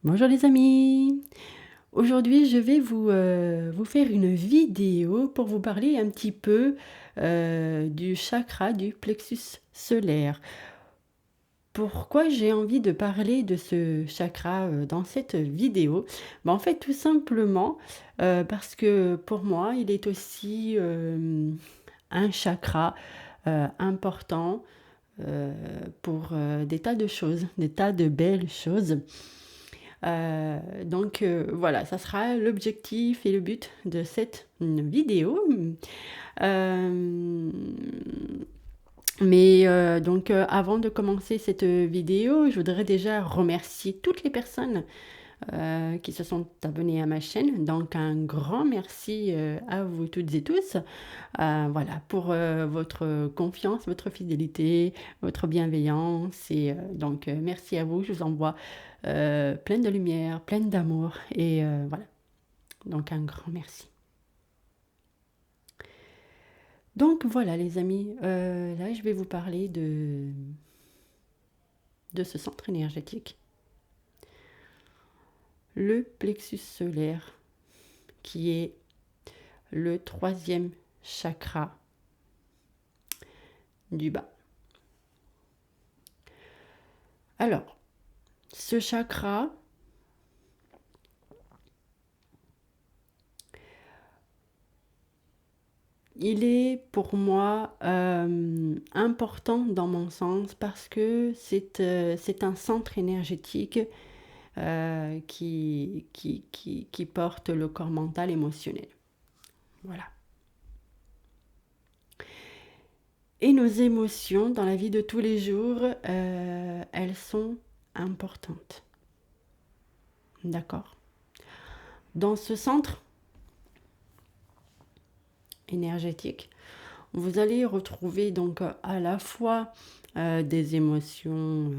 Bonjour les amis! Aujourd'hui, je vais vous faire une vidéo pour vous parler un petit peu du chakra du plexus solaire. Pourquoi j'ai envie de parler de ce chakra dans cette vidéo? En fait, tout simplement parce que pour moi, il est aussi un chakra important pour des tas de choses, des tas de belles choses. Voilà, ça sera l'objectif et le but de cette vidéo. Euh, Avant de commencer cette vidéo, je voudrais déjà remercier toutes les personnes qui se sont abonnées à ma chaîne. Donc un grand merci à vous toutes et tous. Voilà, pour votre confiance, votre fidélité, votre bienveillance. Merci à vous. Je vous envoie plein de lumière, plein d'amour. Voilà, donc un grand merci. Donc voilà les amis, là je vais vous parler de ce centre énergétique, le plexus solaire, qui est le troisième chakra du bas. Alors, ce chakra, il est pour moi important dans mon sens parce que c'est un centre énergétique qui porte le corps mental émotionnel. Voilà. Et nos émotions dans la vie de tous les jours, elles sont importantes. D'accord? Dans ce centre énergétique, vous allez retrouver donc à la fois des émotions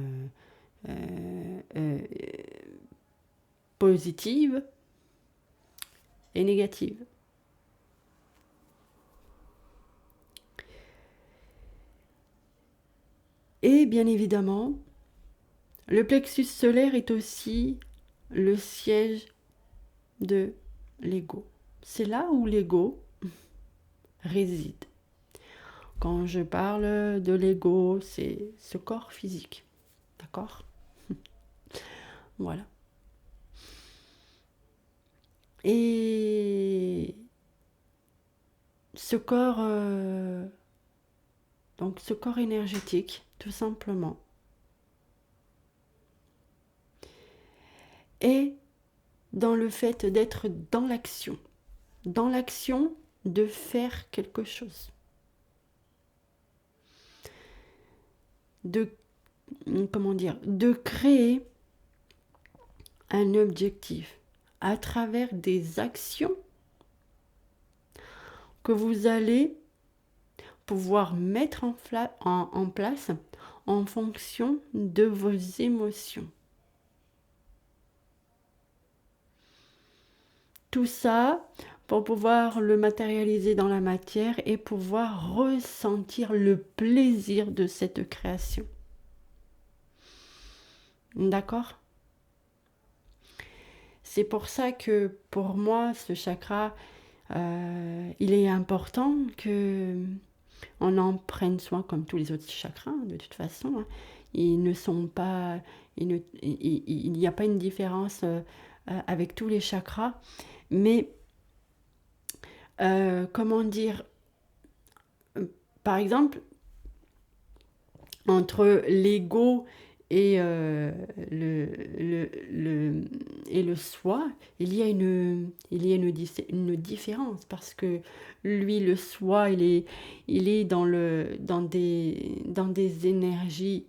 positives et négatives. Et bien évidemment, le plexus solaire est aussi le siège de l'ego. C'est là où l'ego réside. Quand je parle de l'ego, c'est ce corps physique. D'accord? Voilà. Et ce corps, donc ce corps énergétique, tout simplement, est dans le fait d'être dans l'action de faire quelque chose, de, comment dire, de créer un objectif à travers des actions que vous allez pouvoir mettre en place en fonction de vos émotions. Tout ça pour pouvoir le matérialiser dans la matière et pouvoir ressentir le plaisir de cette création. D'accord? C'est pour ça que pour moi, ce chakra, il est important que on en prenne soin comme tous les autres chakras, de toute façon. Hein. Ils ne sont pas, il n'y a pas une différence avec tous les chakras, mais comment dire, par exemple, entre l'ego et, et le soi, une différence parce que lui, le soi, il est dans des énergies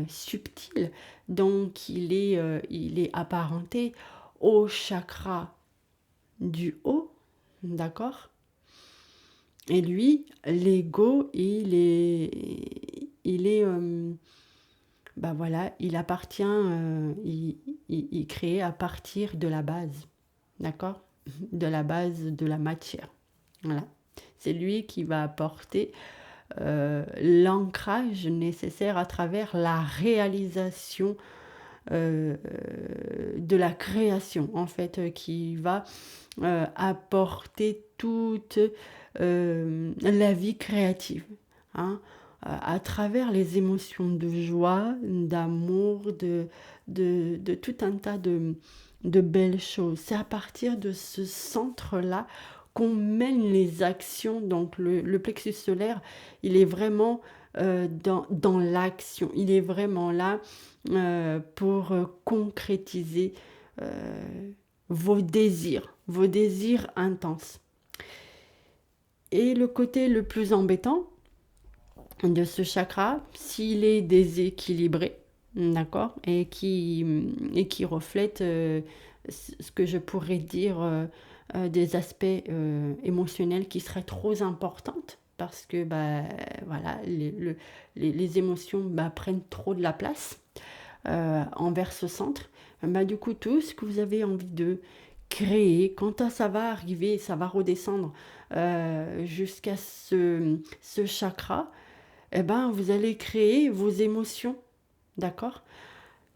subtiles, donc il est apparenté au chakra du haut, d'accord? Et lui, l'ego, il est bah voilà, il appartient, il crée à partir de la base, d'accord? De la base de la matière. Voilà. C'est lui qui va apporter l'ancrage nécessaire à travers la réalisation euh, de la création, en fait, qui va apporter toute la vie créative, hein, à travers les émotions de joie, d'amour, de tout un tas de belles choses. C'est à partir de ce centre-là qu'on mène les actions. Donc le plexus solaire, il est vraiment dans l'action. Il est vraiment là pour concrétiser euh, vos désirs intenses. Et le côté le plus embêtant de ce chakra, s'il est déséquilibré, d'accord, et qui reflète ce que je pourrais dire des aspects émotionnels qui seraient trop importantes, parce que bah, voilà, les émotions bah, prennent trop de la place envers ce centre. Bah, du coup, tout ce que vous avez envie de créer, quand ça va arriver, ça va redescendre jusqu'à ce chakra, eh ben, vous allez créer vos émotions, d'accord?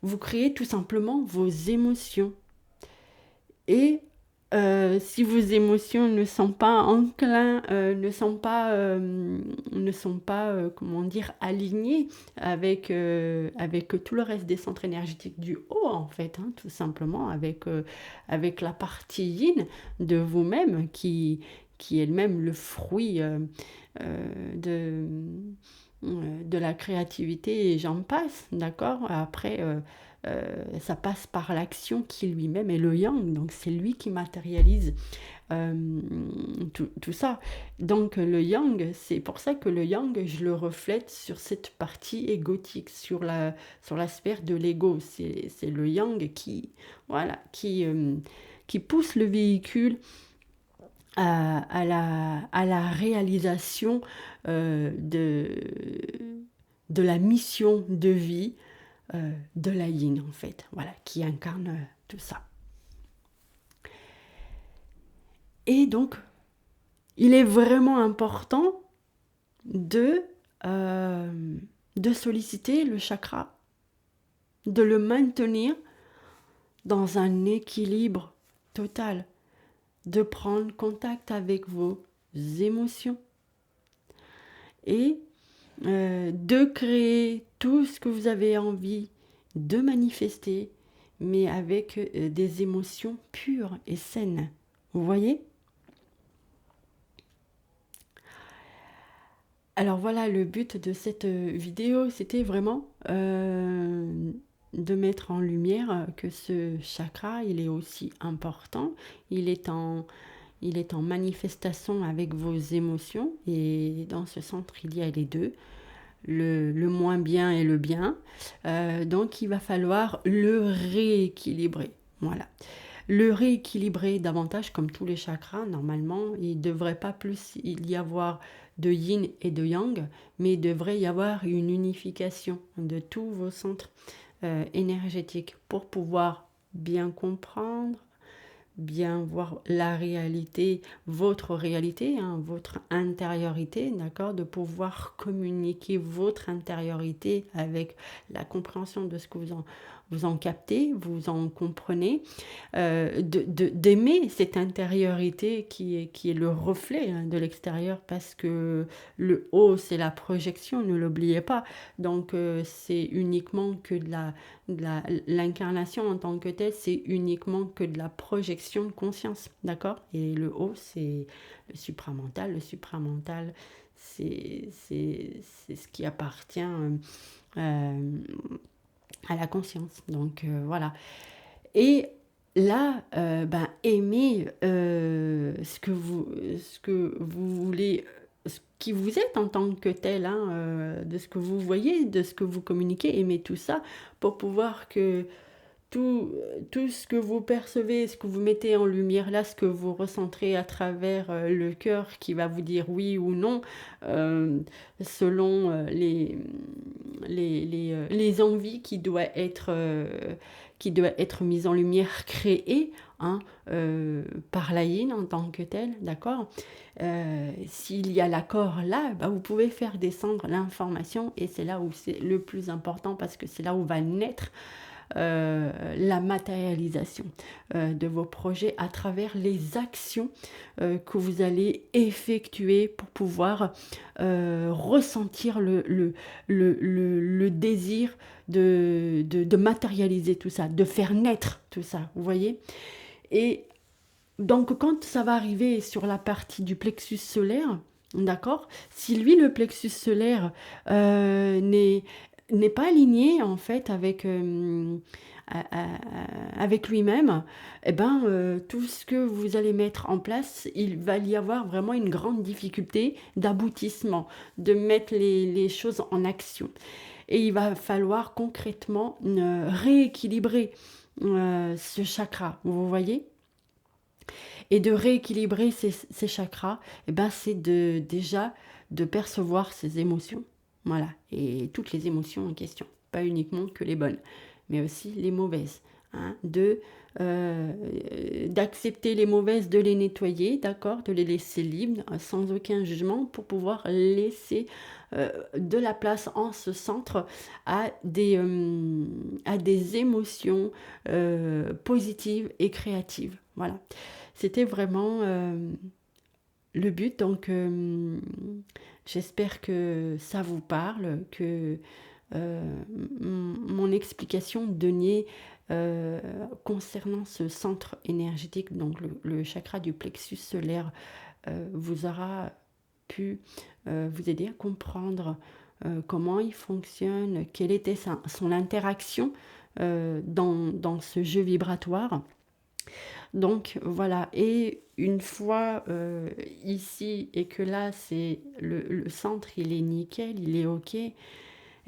Vous créez tout simplement vos émotions. Et si vos émotions ne sont pas enclins, ne sont pas comment dire, alignées avec tout le reste des centres énergétiques du haut, en fait, hein, tout simplement, avec la partie yin de vous-même qui est elle-même le fruit de de la créativité et j'en passe, d'accord? Après, ça passe par l'action qui lui-même est le yang, donc c'est lui qui matérialise euh, tout ça. Donc le yang, c'est pour ça que le yang, je le reflète sur cette partie égotique, sur la sphère de l'ego. C'est le yang voilà, qui pousse le véhicule à la réalisation de la mission de vie de la yin, en fait, voilà, qui incarne tout ça. Et donc, il est vraiment important de, de solliciter le chakra, de le maintenir dans un équilibre total, de prendre contact avec vos émotions et de créer tout ce que vous avez envie de manifester, mais avec des émotions pures et saines. Vous voyez? Alors voilà, le but de cette vidéo, c'était vraiment de mettre en lumière que ce chakra, il est aussi important. Il est en manifestation avec vos émotions. Et dans ce centre, il y a les deux, le moins bien et le bien. Donc, il va falloir le rééquilibrer. Voilà. Le rééquilibrer davantage, comme tous les chakras, normalement, il ne devrait pas plus y avoir de yin et de yang, mais il devrait y avoir une unification de tous vos centres énergétiques pour pouvoir bien comprendre, bien voir la réalité, hein, votre intériorité, d'accord, de pouvoir communiquer votre intériorité avec la compréhension de ce que vous en captez, vous en comprenez, d'aimer cette intériorité qui est le reflet hein, de l'extérieur, parce que le haut, c'est la projection, ne l'oubliez pas. Donc, c'est uniquement que l'incarnation en tant que telle, c'est uniquement que de la projection de conscience, d'accord? Et le haut, c'est le supramental. Le supramental, c'est ce qui appartient à la conscience. Donc, voilà. Et là, aimez ce que vous voulez, ce qui vous êtes en tant que tel, hein, de ce que vous voyez, de ce que vous communiquez, aimez tout ça pour pouvoir que tout ce que vous percevez, ce que vous mettez en lumière là, ce que vous ressentez à travers le cœur qui va vous dire oui ou non, selon les envies qui doivent être mises en lumière, créées hein, par la yin en tant que telle, d'accord. S'il y a l'accord là, bah, vous pouvez faire descendre l'information et c'est là où c'est le plus important parce que c'est là où va naître la matérialisation de vos projets à travers les actions que vous allez effectuer pour pouvoir ressentir le désir de matérialiser tout ça, de faire naître tout ça, vous voyez. Et donc, quand ça va arriver sur la partie du plexus solaire, d'accord, si lui, le plexus solaire, n'est pas aligné, en fait, avec lui-même, eh ben, tout ce que vous allez mettre en place, il va y avoir vraiment une grande difficulté d'aboutissement, de mettre les choses en action. Et il va falloir concrètement rééquilibrer ce chakra, vous voyez? Et de rééquilibrer ces chakras, eh ben, c'est déjà de percevoir ses émotions. Voilà. Et toutes les émotions en question. Pas uniquement que les bonnes, mais aussi les mauvaises. Hein, d'accepter les mauvaises, de les nettoyer, d'accord, de les laisser libres, sans aucun jugement, pour pouvoir laisser de la place en ce centre à des émotions positives et créatives. Voilà. C'était vraiment le but. Donc, j'espère que ça vous parle, que mon explication donnée concernant ce centre énergétique, donc le chakra du plexus solaire, vous aura pu vous aider à comprendre comment il fonctionne, quelle était son interaction dans ce jeu vibratoire. Donc voilà, et une fois ici, et que là, c'est le centre, il est nickel, il est OK, et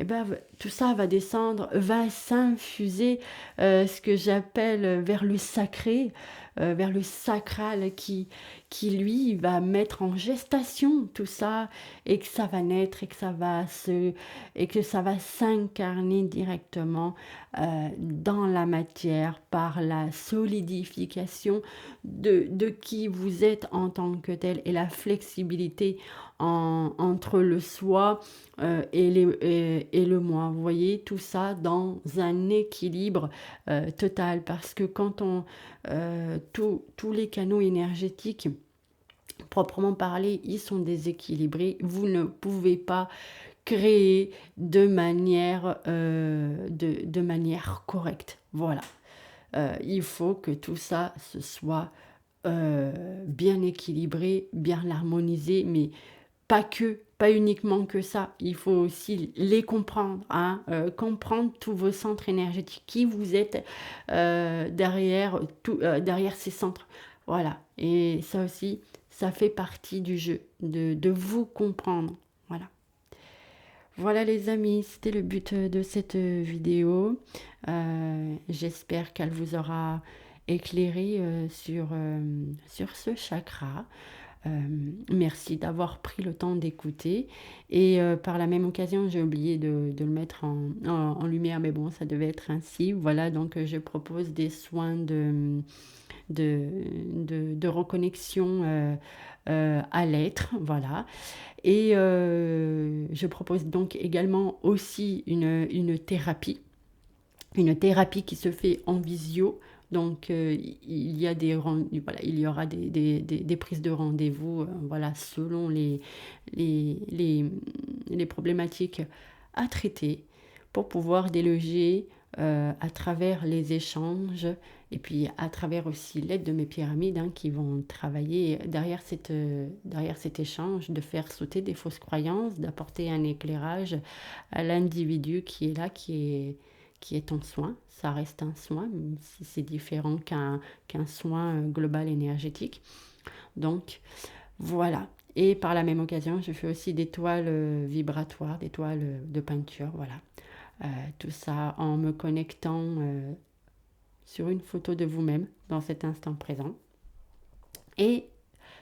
ben, tout ça va descendre, va s'infuser, ce que j'appelle vers le sacré, vers le sacral qui lui va mettre en gestation tout ça, et que ça va naître, et que ça va s'incarner directement dans la matière par la solidification de qui vous êtes en tant que tel, et la flexibilité entre le soi et le moi. Vous voyez, tout ça dans un équilibre total, parce que quand tous les canaux énergétiques, proprement parlé, ils sont déséquilibrés. Vous ne pouvez pas créer de manière correcte. Voilà. Il faut que tout ça se soit bien équilibré, bien harmonisé, mais pas uniquement que ça. Il faut aussi les comprendre, hein, comprendre tous vos centres énergétiques, qui vous êtes derrière ces centres. Voilà. Et ça aussi, ça fait partie du jeu, de vous comprendre. Voilà. Voilà les amis, c'était le but de cette vidéo. J'espère qu'elle vous aura éclairé sur ce chakra. Merci d'avoir pris le temps d'écouter. Et par la même occasion, j'ai oublié de le mettre en lumière, mais bon, ça devait être ainsi. Voilà, donc je propose des soins de reconnexion à l'être. Voilà. Et je propose donc également aussi une thérapie. Une thérapie qui se fait en visio. Donc, il y a voilà, il y aura des prises de rendez-vous voilà, selon les problématiques à traiter, pour pouvoir déloger à travers les échanges, et puis à travers aussi l'aide de mes pyramides, hein, qui vont travailler derrière cet échange, de faire sauter des fausses croyances, d'apporter un éclairage à l'individu qui est là, qui est en soin. Ça reste un soin, même si c'est différent qu'un soin global énergétique. Donc, voilà. Et par la même occasion, je fais aussi des toiles vibratoires, des toiles de peinture, voilà. Tout ça en me connectant sur une photo de vous-même dans cet instant présent. Et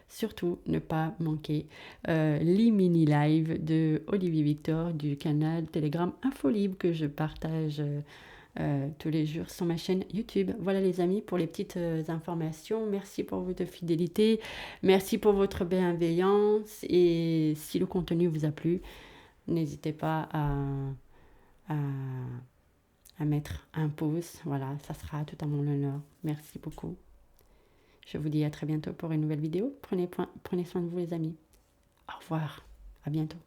surtout, ne pas manquer les mini-lives de Olivier Victor du canal Telegram Infolibre que je partage tous les jours sur ma chaîne YouTube. Voilà les amis pour les petites informations. Merci pour votre fidélité. Merci pour votre bienveillance. Et si le contenu vous a plu, n'hésitez pas à à mettre un pouce. Voilà, ça sera tout à mon honneur. Merci beaucoup. Je vous dis à très bientôt pour une nouvelle vidéo. Prenez soin de vous les amis. Au revoir. À bientôt.